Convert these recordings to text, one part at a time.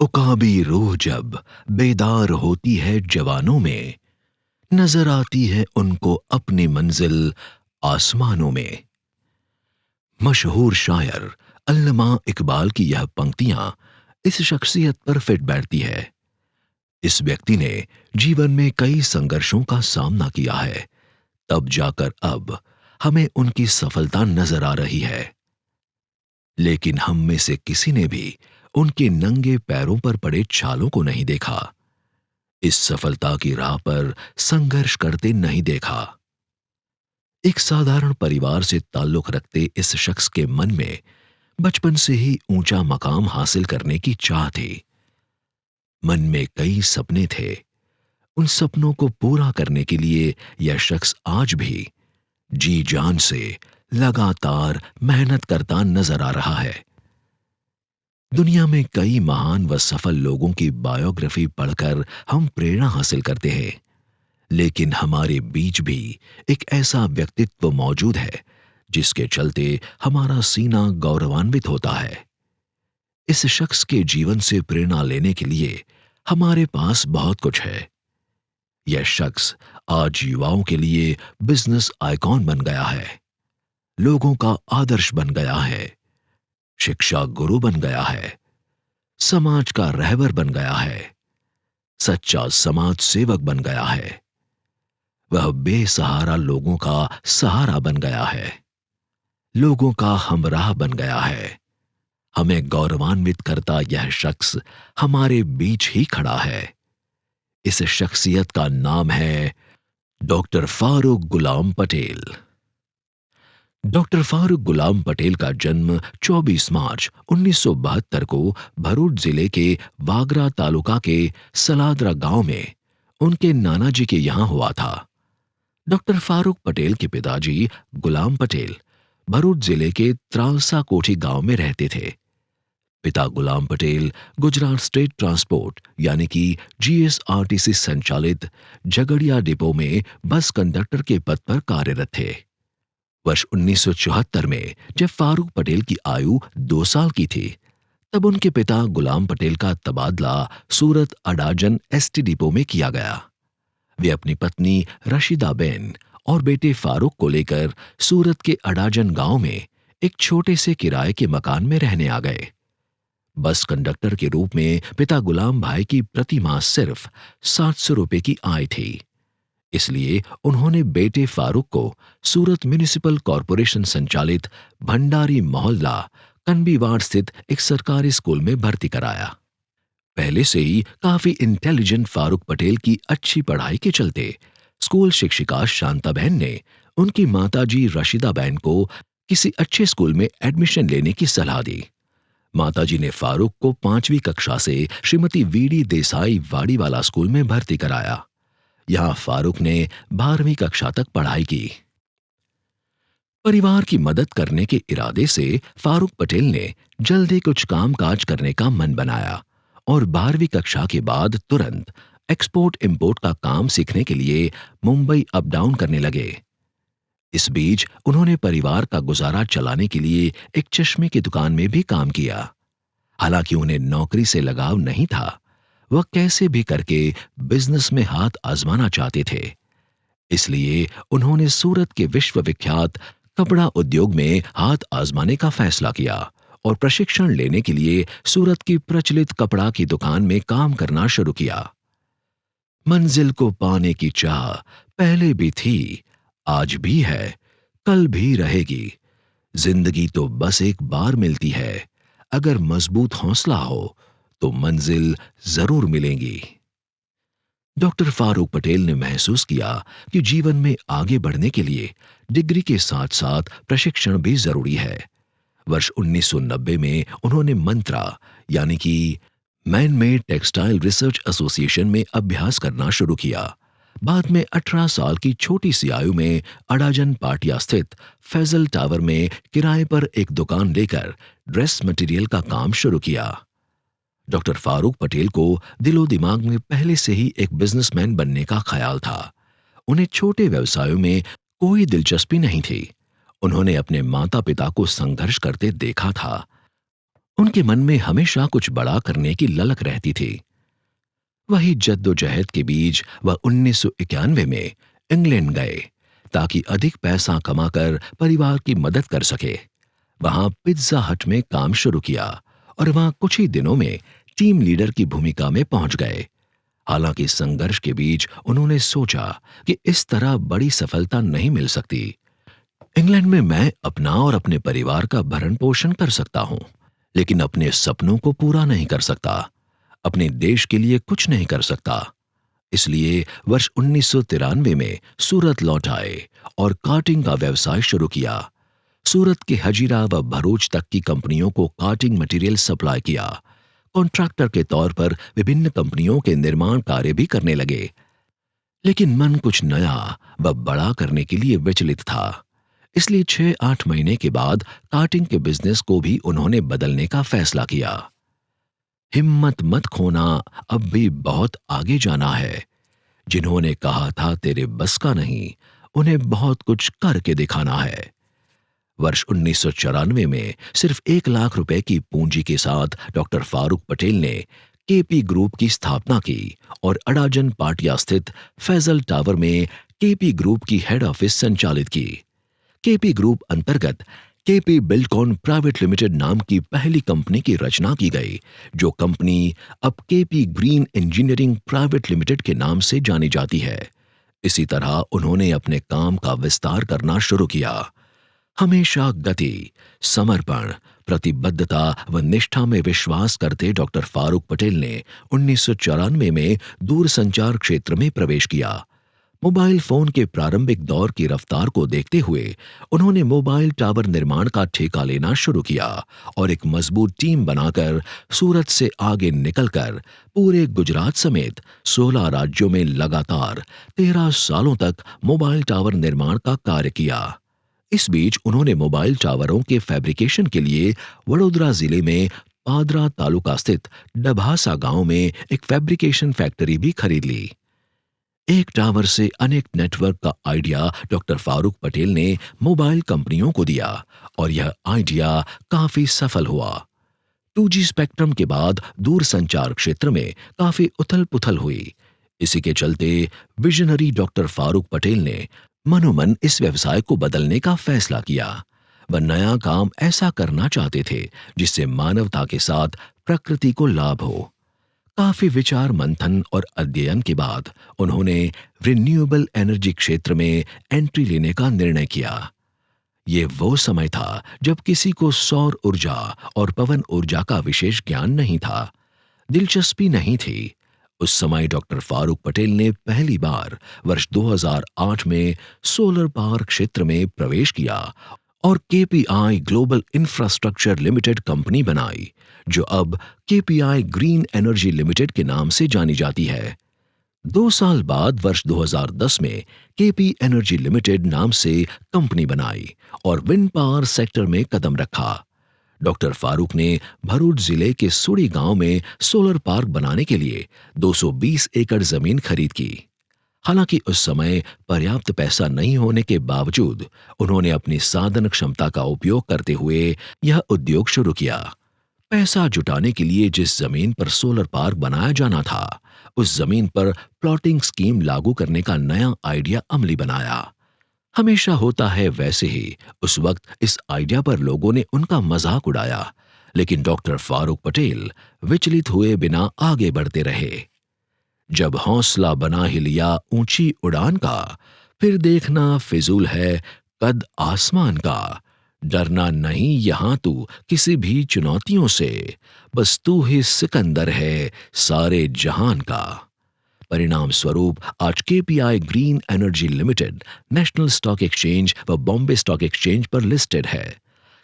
उकाबी रूह जब बेदार होती है जवानों में, नजर आती है उनको अपनी मंजिल आसमानों में। मशहूर शायर अल्लमा इकबाल की यह पंक्तियां इस शख्सियत पर फिट बैठती है। इस व्यक्ति ने जीवन में कई संघर्षों का सामना किया है, तब जाकर अब हमें उनकी सफलता नजर आ रही है। लेकिन हम में से किसी ने भी उनके नंगे पैरों पर पड़े छालों को नहीं देखा, इस सफलता की राह पर संघर्ष करते नहीं देखा। एक साधारण परिवार से ताल्लुक रखते इस शख्स के मन में बचपन से ही ऊंचा मकाम हासिल करने की चाह थी। मन में कई सपने थे। उन सपनों को पूरा करने के लिए यह शख्स आज भी जी जान से लगातार मेहनत करता नजर आ रहा है। दुनिया में कई महान व सफल लोगों की बायोग्राफी पढ़कर हम प्रेरणा हासिल करते हैं, लेकिन हमारे बीच भी एक ऐसा व्यक्तित्व मौजूद है जिसके चलते हमारा सीना गौरवान्वित होता है। इस शख्स के जीवन से प्रेरणा लेने के लिए हमारे पास बहुत कुछ है। यह शख्स आज युवाओं के लिए बिजनेस आइकॉन बन गया है, लोगों का आदर्श बन गया है, शिक्षा गुरु बन गया है, समाज का रहबर बन गया है, सच्चा समाज सेवक बन गया है। वह बेसहारा लोगों का सहारा बन गया है, लोगों का हमराह बन गया है। हमें गौरवान्वित करता यह शख्स हमारे बीच ही खड़ा है। इस शख्सियत का नाम है डॉक्टर फारूक गुलाम पटेल। डॉक्टर फारूक गुलाम पटेल का जन्म 24 मार्च 1972 को भरूच जिले के वागरा तालुका के सलादरा गांव में उनके नाना जी के यहां हुआ था। डॉक्टर फारूक पटेल के पिताजी गुलाम पटेल भरूच जिले के त्रालसा कोठी गांव में रहते थे। पिता गुलाम पटेल गुजरात स्टेट ट्रांसपोर्ट यानी कि जीएसआरटीसी संचालित झगड़िया डिपो में बस कंडक्टर के पद पर कार्यरत थे। वर्ष 1974 में जब फारूक पटेल की आयु 2 साल की थी, तब उनके पिता गुलाम पटेल का तबादला सूरत अडाजन एसटी डिपो में किया गया। वे अपनी पत्नी रशीदा बेन और बेटे फारूक को लेकर सूरत के अडाजन गांव में एक छोटे से किराए के मकान में रहने आ गए। बस कंडक्टर के रूप में पिता गुलाम भाई की प्रति माह सिर्फ 700 रुपए की आय थी, इसलिए उन्होंने बेटे फारूक को सूरत म्युनिसिपल कॉरपोरेशन संचालित भंडारी मोहल्ला कनबीवाड़ स्थित एक सरकारी स्कूल में भर्ती कराया। पहले से ही काफी इंटेलिजेंट फारूक पटेल की अच्छी पढ़ाई के चलते स्कूल शिक्षिका शांता बहन ने उनकी माताजी रशीदा बहन को किसी अच्छे स्कूल में एडमिशन लेने की सलाह दी। माताजी ने फारूक को 5वीं कक्षा से श्रीमती वीडी देसाई वाड़ीवाला स्कूल में भर्ती कराया। यहां फारूक ने 12वीं कक्षा तक पढ़ाई की। परिवार की मदद करने के इरादे से फारूक पटेल ने जल्द ही कुछ कामकाज करने का मन बनाया और 12वीं कक्षा के बाद तुरंत एक्सपोर्ट इंपोर्ट का काम सीखने के लिए मुंबई अप डाउन करने लगे। इस बीच उन्होंने परिवार का गुजारा चलाने के लिए एक चश्मे की दुकान में भी काम किया। हालांकि उन्हें नौकरी से लगाव नहीं था, वह कैसे भी करके बिजनेस में हाथ आजमाना चाहते थे। इसलिए उन्होंने सूरत के विश्वविख्यात कपड़ा उद्योग में हाथ आजमाने का फैसला किया और प्रशिक्षण लेने के लिए सूरत की प्रचलित कपड़ा की दुकान में काम करना शुरू किया। मंजिल को पाने की चाह पहले भी थी, आज भी है, कल भी रहेगी। जिंदगी तो बस एक बार मिलती है, अगर मजबूत हौसला हो तो मंजिल जरूर मिलेगी। डॉक्टर फारूक पटेल ने महसूस किया कि जीवन में आगे बढ़ने के लिए डिग्री के साथ साथ प्रशिक्षण भी जरूरी है। वर्ष 1990 में उन्होंने मंत्रा यानी कि man made textile research association में अभ्यास करना शुरू किया। बाद में 18 साल की छोटी सी आयु में अडाजन पाटिया स्थित फैजल टावर में किराए पर एक दुकान लेकर ड्रेस मटेरियल का काम शुरू किया। डॉक्टर फारूक पटेल को दिलो दिमाग में पहले से ही एक बिजनेसमैन बनने का ख्याल था। उन्हें छोटे व्यवसायों में कोई दिलचस्पी नहीं थी। उन्होंने अपने माता पिता को संघर्ष करते देखा था उनके मन में हमेशा कुछ बड़ा करने की ललक रहती थी। वही जद्दोजहद के बीच वह 1991 में इंग्लैंड गए ताकि अधिक पैसा कमाकर परिवार की मदद कर सके। वहां पिज्जा हट में काम शुरू किया और वहां कुछ ही दिनों में टीम लीडर की भूमिका में पहुंच गए। हालांकि संघर्ष के बीच उन्होंने सोचा कि इस तरह बड़ी सफलता नहीं मिल सकती। इंग्लैंड में मैं अपना और अपने परिवार का भरण पोषण कर सकता हूं, लेकिन अपने सपनों को पूरा नहीं कर सकता, अपने देश के लिए कुछ नहीं कर सकता। इसलिए वर्ष 1993 में सूरत लौट आए और कार्टिंग का व्यवसाय शुरू किया। सूरत के हजीरा व भरूच तक की कंपनियों को कार्टिंग मटेरियल सप्लाई किया। कॉन्ट्रैक्टर के तौर पर विभिन्न कंपनियों के निर्माण कार्य भी करने लगे। लेकिन मन कुछ नया व बड़ा करने के लिए विचलित था। इसलिए 6-8 महीने के बाद कार्टिंग के बिजनेस को भी उन्होंने बदलने का फैसला किया। हिम्मत मत खोना, अब भी बहुत आगे जाना है। जिन्होंने कहा था तेरे बस का नहीं, उन्हें बहुत कुछ करके दिखाना है। वर्ष 1994 में सिर्फ 1 लाख रुपए की पूंजी के साथ डॉक्टर फारूक पटेल ने केपी ग्रुप की स्थापना की और अडाजन पाटिया स्थित फैजल टावर में केपी ग्रुप की हेड ऑफिस संचालित की। केपी ग्रुप अंतर्गत केपी बिल्डकॉन प्राइवेट लिमिटेड नाम की पहली कंपनी की रचना की गई, जो कंपनी अब KP green engineering private limited के नाम से जानी जाती है। इसी तरह उन्होंने अपने काम का विस्तार करना शुरू किया। हमेशा गति, समर्पण, प्रतिबद्धता व निष्ठा में विश्वास करते डॉक्टर फारूक पटेल ने 1994 में दूरसंचार क्षेत्र में प्रवेश किया। मोबाइल फोन के प्रारंभिक दौर की रफ्तार को देखते हुए उन्होंने मोबाइल टावर निर्माण का ठेका लेना शुरू किया और एक मजबूत टीम बनाकर सूरत से आगे निकलकर पूरे गुजरात समेत 16 राज्यों में लगातार 13 सालों तक मोबाइल टावर निर्माण का कार्य किया। इस बीच उन्होंने मोबाइल टावरों के फैब्रिकेशन के लिए वडोदरा जिले में पादरा तालुका स्थित डभासा गांव में एक फैब्रिकेशन फैक्ट्री भी खरीद ली। एक टावर से अनेक नेटवर्क का आइडिया डॉक्टर फारूक पटेल ने मोबाइल कंपनियों को दिया और यह आइडिया काफी सफल हुआ। 2G स्पेक्ट्रम के बाद दूरसंचार क्षेत्र में काफी उथल-पुथल हुई। इसी के चलते विजनरी डॉक्टर फारूक पटेल ने मनोमन इस व्यवसाय को बदलने का फैसला किया। वह नया काम ऐसा करना चाहते थे जिससे मानवता के साथ प्रकृति को लाभ हो। काफी विचार मंथन और अध्ययन के बाद उन्होंने रिन्यूएबल एनर्जी क्षेत्र में एंट्री लेने का निर्णय किया। ये वो समय था जब किसी को सौर ऊर्जा और पवन ऊर्जा का विशेष ज्ञान नहीं था, दिलचस्पी नहीं थी। उस समय डॉक्टर फारूक पटेल ने पहली बार वर्ष 2008 में सोलर पावर क्षेत्र में प्रवेश किया और KPI global infrastructure limited company बनाई, जो अब केपीआई ग्रीन एनर्जी लिमिटेड के नाम से जानी जाती है। 2 साल बाद वर्ष 2010 में केपी एनर्जी लिमिटेड नाम से कंपनी बनाई और विंड पावर सेक्टर में कदम रखा। डॉक्टर फारूक ने भरूच जिले के सुड़ी गांव में सोलर पार्क बनाने के लिए 220 एकड़ जमीन खरीद की। हालांकि उस समय पर्याप्त पैसा नहीं होने के बावजूद उन्होंने अपनी साधन क्षमता का उपयोग करते हुए यह उद्योग शुरू किया। पैसा जुटाने के लिए जिस जमीन पर सोलर पार्क बनाया जाना था, उस जमीन पर प्लॉटिंग स्कीम लागू करने का नया आइडिया अमली बनाया। हमेशा होता है वैसे ही उस वक्त इस आइडिया पर लोगों ने उनका मजाक उड़ाया, लेकिन डॉक्टर फारूक पटेल विचलित हुए बिना आगे बढ़ते रहे। जब हौसला बना ही लिया ऊंची उड़ान का, फिर देखना फिजूल है कद आसमान का। डरना नहीं यहां तू किसी भी चुनौतियों से, बस तू ही सिकंदर है सारे जहान का। परिणाम स्वरूप आज KPI green energy limited national stock exchange व बॉम्बे स्टॉक एक्सचेंज पर लिस्टेड है।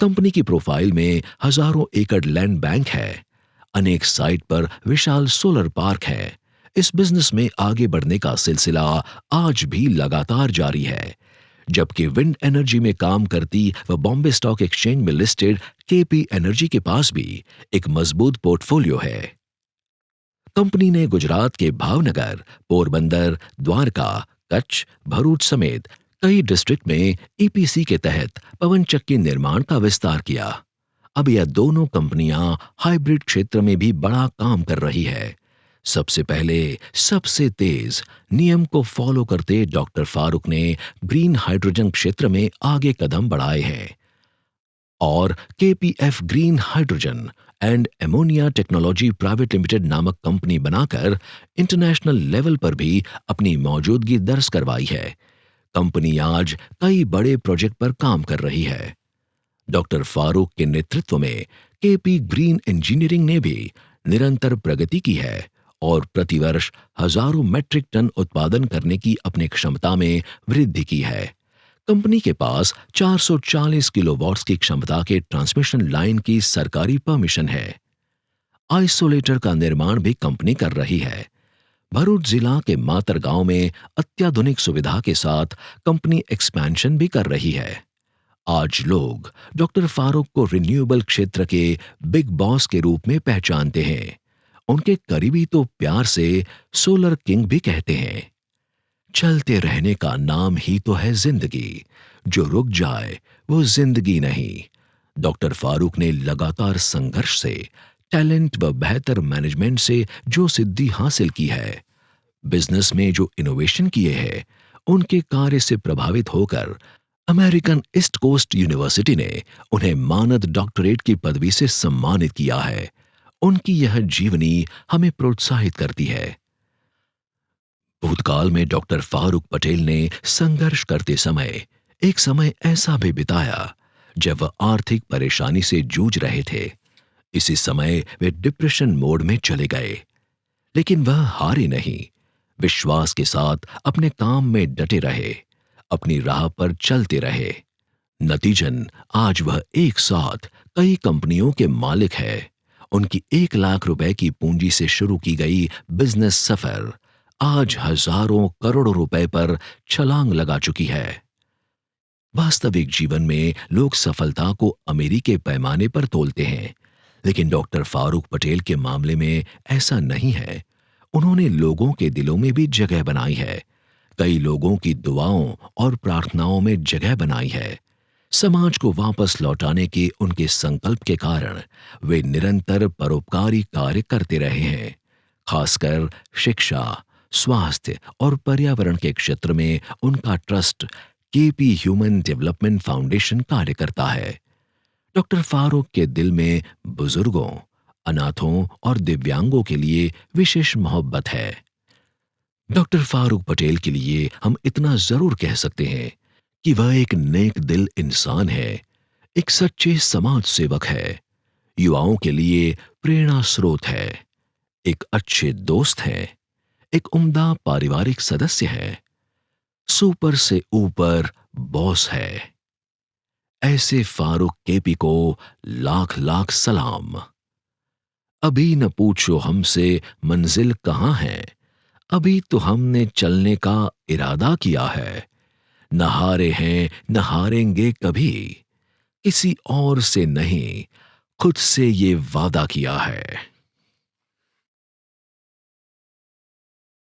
कंपनी की प्रोफाइल में हजारों एकड़ लैंड बैंक है। अनेक साइट पर विशाल सोलर पार्क है। इस बिजनेस में आगे बढ़ने का सिलसिला आज भी लगातार जारी है। जबकि विंड एनर्जी में काम करती व बॉम्बे स्टॉक एक्सचेंज में लिस्टेड केपी एनर्जी के पास भी एक मजबूत पोर्टफोलियो है। कंपनी ने गुजरात के भावनगर, पोरबंदर, द्वारका, कच्छ, भरूच समेत कई डिस्ट्रिक्ट में ईपीसी के तहत पवन चक्की निर्माण का विस्तार किया। अब यह दोनों कंपनियां हाइब्रिड क्षेत्र में भी बड़ा काम कर रही है। सबसे पहले सबसे तेज नियम को फॉलो करते डॉक्टर फारूक ने ग्रीन हाइड्रोजन क्षेत्र में आगे कदम बढ़ाए हैं और KPF green hydrogen and ammonia technology private limited नामक कंपनी बनाकर इंटरनेशनल लेवल पर भी अपनी मौजूदगी दर्ज करवाई है। कंपनी आज कई बड़े प्रोजेक्ट पर काम कर रही है। डॉक्टर फारूक के नेतृत्व में केपी ग्रीन इंजीनियरिंग ने भी निरंतर प्रगति की है और प्रतिवर्ष हजारों मैट्रिक टन उत्पादन करने की अपनी क्षमता में वृद्धि की है। कंपनी के पास 440 किलोवाट्स की क्षमता के ट्रांसमिशन लाइन की सरकारी परमिशन है। आइसोलेटर का निर्माण भी कंपनी कर रही है। भरूच जिला के मातर गांव में अत्याधुनिक सुविधा के साथ कंपनी एक्सपेंशन भी कर रही है। आज लोग डॉक्टर फारूक को रिन्यूएबल क्षेत्र के बिग बॉस के रूप में पहचानते हैं। उनके करीबी तो प्यार से सोलर किंग भी कहते हैं। चलते रहने का नाम ही तो है जिंदगी, जो रुक जाए वो जिंदगी नहीं। डॉक्टर फारूक ने लगातार संघर्ष से, टैलेंट व बेहतर मैनेजमेंट से जो सिद्धि हासिल की है, बिजनेस में जो इनोवेशन किए हैं, उनके कार्य से प्रभावित होकर अमेरिकन ईस्ट कोस्ट यूनिवर्सिटी ने उन्हें मानद डॉक्टरेट की पदवी से सम्मानित किया है। उनकी यह जीवनी हमें प्रोत्साहित करती है। भूतकाल में डॉक्टर फारूक पटेल ने संघर्ष करते समय एक समय ऐसा भी बिताया जब वह आर्थिक परेशानी से जूझ रहे थे। इसी समय वे डिप्रेशन मोड में चले गए, लेकिन वह हारे नहीं। विश्वास के साथ अपने काम में डटे रहे, अपनी राह पर चलते रहे। नतीजन आज वह एक साथ कई कंपनियों के मालिक है। उनकी 1 लाख रुपए की पूंजी से शुरू की गई बिजनेस सफर आज हजारों करोड़ों रुपए पर छलांग लगा चुकी है। वास्तविक जीवन में लोग सफलता को अमेरिकी पैमाने पर तोलते हैं, लेकिन डॉक्टर फारूक पटेल के मामले में ऐसा नहीं है। उन्होंने लोगों के दिलों में भी जगह बनाई है, कई लोगों की दुआओं और प्रार्थनाओं में जगह बनाई है। समाज को वापस लौटाने के उनके संकल्प के कारण वे निरंतर परोपकारी कार्य करते रहे हैं। खासकर शिक्षा, स्वास्थ्य और पर्यावरण के क्षेत्र में उनका trust KP human development foundation कार्य करता है। डॉक्टर फारूक के दिल में बुजुर्गों, अनाथों और दिव्यांगों के लिए विशेष मोहब्बत है। डॉक्टर फारूक पटेल के लिए हम इतना जरूर कह सकते हैं कि वह एक नेक दिल इंसान है, एक सच्चे समाज सेवक है, युवाओं के लिए प्रेरणा स्रोत है, एक अच्छे दोस्त हैं, एक उम्दा पारिवारिक सदस्य है, सुपर से ऊपर बॉस है। ऐसे फारूक केपी को लाख लाख सलाम। अभी न पूछो हमसे मंजिल कहाँ है, अभी तो हमने चलने का इरादा किया है। न हारे हैं न हारेंगे कभी, किसी और से नहीं खुद से ये वादा किया है।